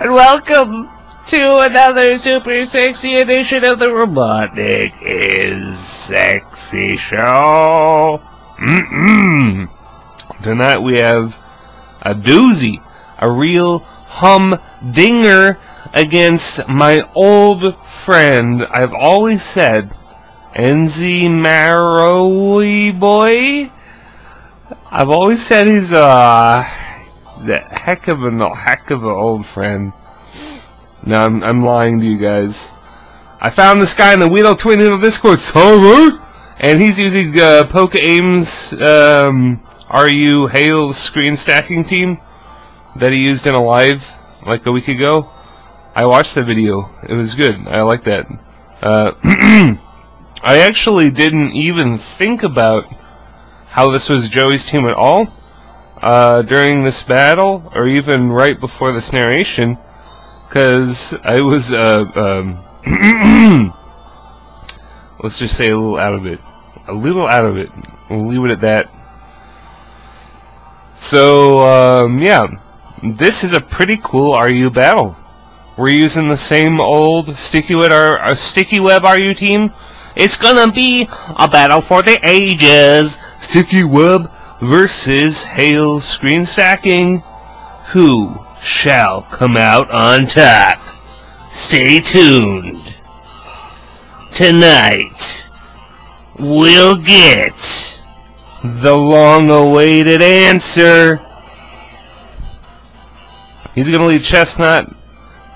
and welcome to another super sexy edition of the Robotnik is Sexy show. Tonight we have a doozy, a real humdinger against my old friend. I've always said, NZMaoriBoy. I've always said he's the heck of an old friend. No, I'm lying to you guys. I found this guy in the Weedy Twin Needle Discord server, and he's using Poke Aim's RU Hail screen stacking team that he used in a live like a week ago. I watched the video. It was good. I like that. I actually didn't even think about how this was Joey's team at all during this battle, or even right before this narration, because I was, let's just say a little out of it. A little out of it. We'll leave it at that. So, yeah. This is a pretty cool RU battle. We're using the same old Sticky Web RU team. It's gonna be a battle for the ages. Sticky Web versus Hail screen stacking. Who shall come out on top? Stay tuned. Tonight, we'll get the long-awaited answer. He's gonna lead Chestnut.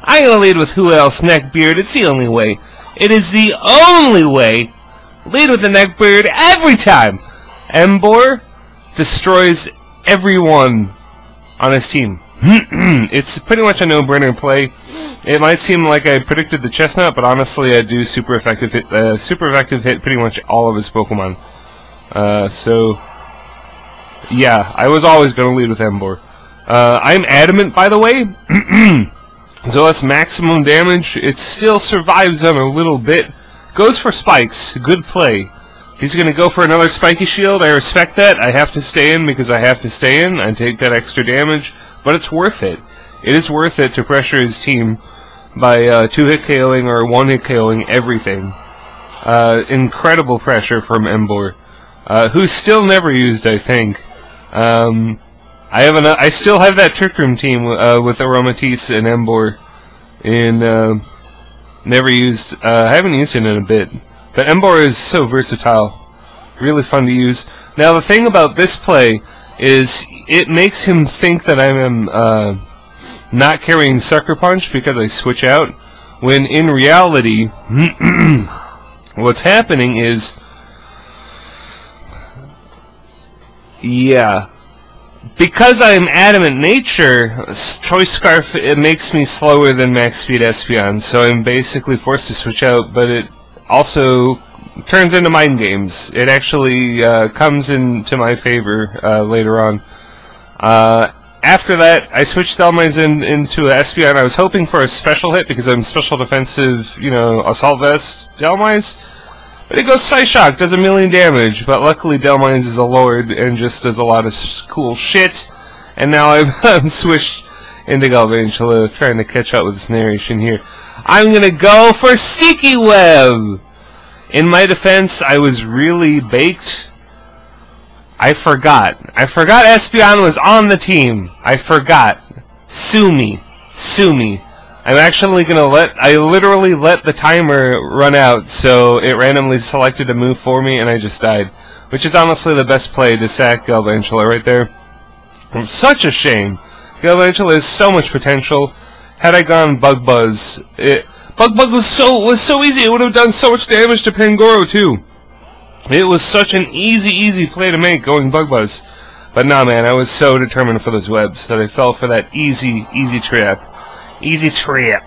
I'm gonna lead with who else? Neckbeard. It's the only way. It is the only way. Lead with the Neckbeard every time. Embor destroys everyone on his team. It's pretty much a no-brainer play. It might seem like I predicted the Chestnut, but honestly, I do super effective hit pretty much all of his Pokemon. So yeah, I was always gonna lead with Embor. I'm adamant, by the way. So that's maximum damage. It still survives on a little bit. Goes for spikes. Good play. He's going to go for another spiky shield. I respect that. I have to stay in because I have to stay in. I take that extra damage. But it's worth it. It is worth it to pressure his team by 2-hit KOing or 1-hit KOing everything. Incredible pressure from Embor. Who's still never used, I think. I still have that Trick Room team with Aromatisse and Embor in never used. I haven't used it in a bit, but Embor is so versatile, really fun to use. Now the thing about this play is it makes him think that I am not carrying Sucker Punch because I switch out, when in reality what's happening is, yeah. Because I am adamant nature, Choice Scarf, it makes me slower than max speed Espeon, so I'm basically forced to switch out, but it also turns into mind games. It actually comes into my favor later on. After that, I switched Dhelmise into Espeon. I was hoping for a special hit because I'm special defensive, you know, Assault Vest Dhelmise. But it goes Psyshock, does 1,000,000 damage, but luckily Dhelmise is a Lord and just does a lot of cool shit. And now I've switched into Galvantula, trying to catch up with this narration here. I'm gonna go for Sticky Web! In my defense, I was really baked. I forgot. Espeon was on the team. I forgot. Sue me. Sue me. I'm actually gonna I literally let the timer run out, so it randomly selected a move for me, and I just died. Which is honestly the best play to sack Galvantula right there. Such a shame. Galvantula has so much potential. Had I gone Bug Buzz, Bug was so easy. It would have done so much damage to Pangoro too. It was such an easy play to make going Bug Buzz. But nah, man, I was so determined for those webs that I fell for that easy trap. Easy trap.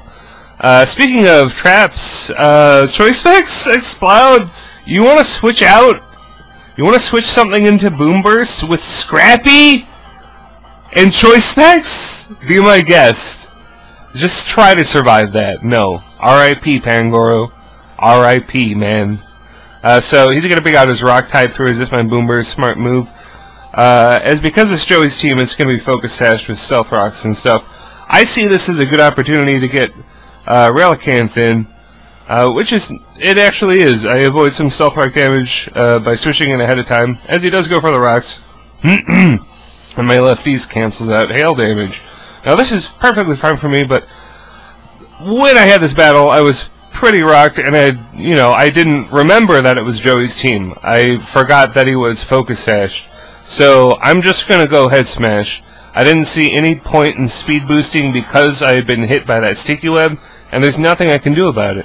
Speaking of traps, Choice Specs, Explode, you want to switch out? You want to switch something into Boom Burst with Scrappy and Choice Specs? Be my guest. Just try to survive that. No. R.I.P. Pangoro. R.I.P. man. So he's going to pick out his Rock type to resist my Boom Burst. Smart move. Because it's Joey's team, it's going to be Focus Sash with Stealth Rocks and stuff. I see this as a good opportunity to get Relicanth in, which it actually is. I avoid some stealth rock damage by switching in ahead of time, as he does go for the rocks. And my lefties cancels out hail damage. Now this is perfectly fine for me, but when I had this battle, I was pretty rocked, and I didn't remember that it was Joey's team. I forgot that he was Focus Sash. So I'm just gonna go Head Smash. I didn't see any point in speed boosting because I had been hit by that sticky web, and there's nothing I can do about it.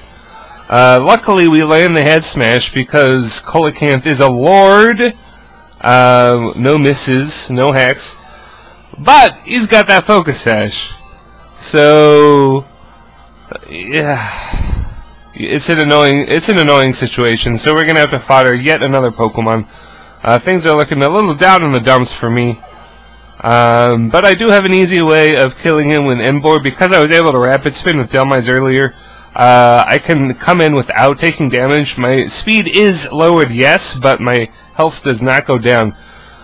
Luckily, we land the Head Smash because Coelacanth is a lord. No misses, no hacks. But he's got that Focus Sash. So yeah, it's an annoying situation. So we're gonna have to fodder yet another Pokemon. Things are looking a little down in the dumps for me. But I do have an easy way of killing him with Emboar because I was able to Rapid Spin with Delmise earlier. I can come in without taking damage. My speed is lowered, yes, but my health does not go down.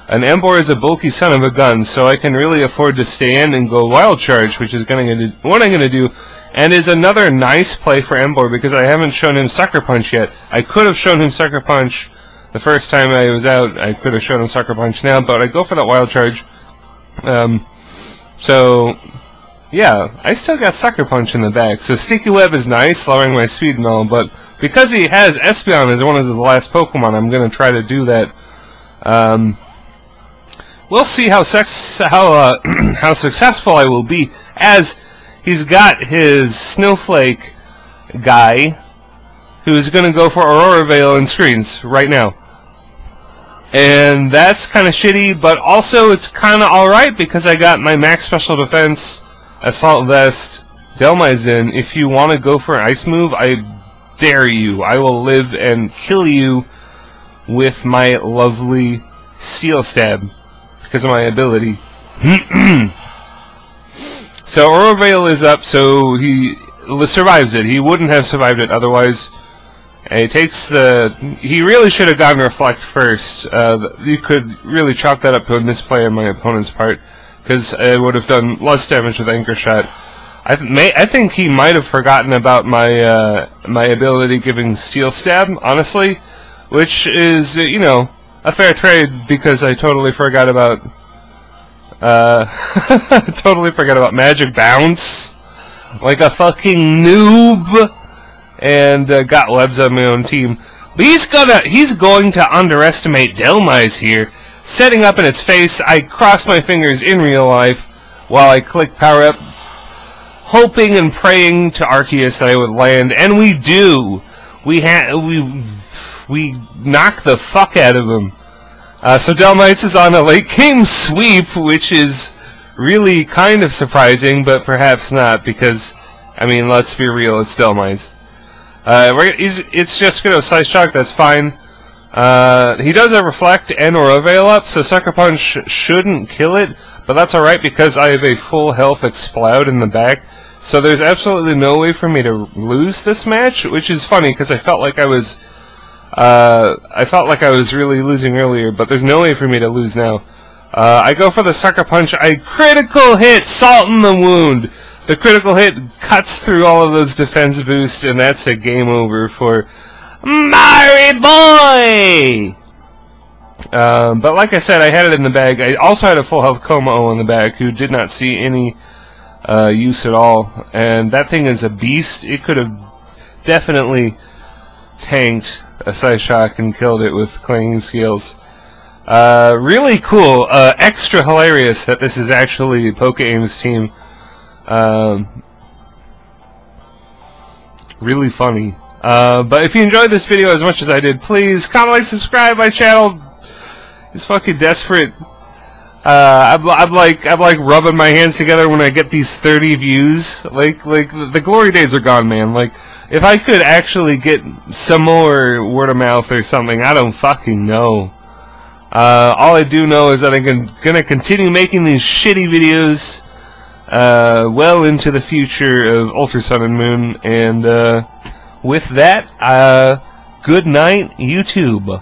An Emboar is a bulky son of a gun, so I can really afford to stay in and go Wild Charge, which is what I'm going to do, and is another nice play for Emboar because I haven't shown him Sucker Punch yet. I could have shown him Sucker Punch the first time I was out. I could have shown him Sucker Punch now, but I go for that Wild Charge. So yeah, I still got Sucker Punch in the back. So Sticky Web is nice, lowering my speed and all, but because he has Espeon as one of his last Pokemon, I'm going to try to do that. We'll see how successful I will be, as he's got his Snowflake guy, who is going to go for Aurora Veil and Screens right now. And that's kind of shitty, but also it's kind of alright because I got my max special defense, Assault Vest, Delmise in. If you want to go for an ice move, I dare you. I will live and kill you with my lovely Steel Stab because of my ability. So Aurora Veil is up, so he survives it. He wouldn't have survived it otherwise. And he takes he really should have gotten Reflect first. You could really chalk that up to a misplay on my opponent's part, because I would have done less damage with Anchor Shot. I think he might have forgotten about my my ability giving Steel Stab, honestly, which is a fair trade because I totally forgot about Magic Bounce like a fucking noob. And got webs on my own team. But he's going to underestimate Delmise here. Setting up in its face, I cross my fingers in real life while I click power up, hoping and praying to Arceus that I would land, and we do. We knock the fuck out of him. So Delmise is on a late game sweep, which is really kind of surprising, but perhaps not, because I mean, let's be real, it's Delmise. It's just going to Slice Shock, that's fine. He does have Reflect and Aurora Veil up, so Sucker Punch shouldn't kill it, but that's alright because I have a full health Exploud in the back, so there's absolutely no way for me to lose this match, which is funny because I felt like I was really losing earlier, but there's no way for me to lose now. I go for the Sucker Punch, I critical hit, Salt in the Wound. The critical hit cuts through all of those defense boosts, and that's a game over for NZMaoriBoy! But like I said, I had it in the bag. I also had a full health Como in the bag, who did not see any use at all. And that thing is a beast. It could have definitely tanked a Slice Shock and killed it with Clanging Scales. Really cool. Extra hilarious that this is actually Poke-Aim's team. Really funny. But if you enjoyed this video as much as I did, please comment, like, subscribe. My channel is fucking desperate. I'm like rubbing my hands together when I get these 30 views. Like the glory days are gone, man. Like, if I could actually get some more word of mouth or something, I don't fucking know. All I do know is that I'm gonna continue making these shitty videos well into the future of Ultra Sun and Moon, and with that, good night, YouTube.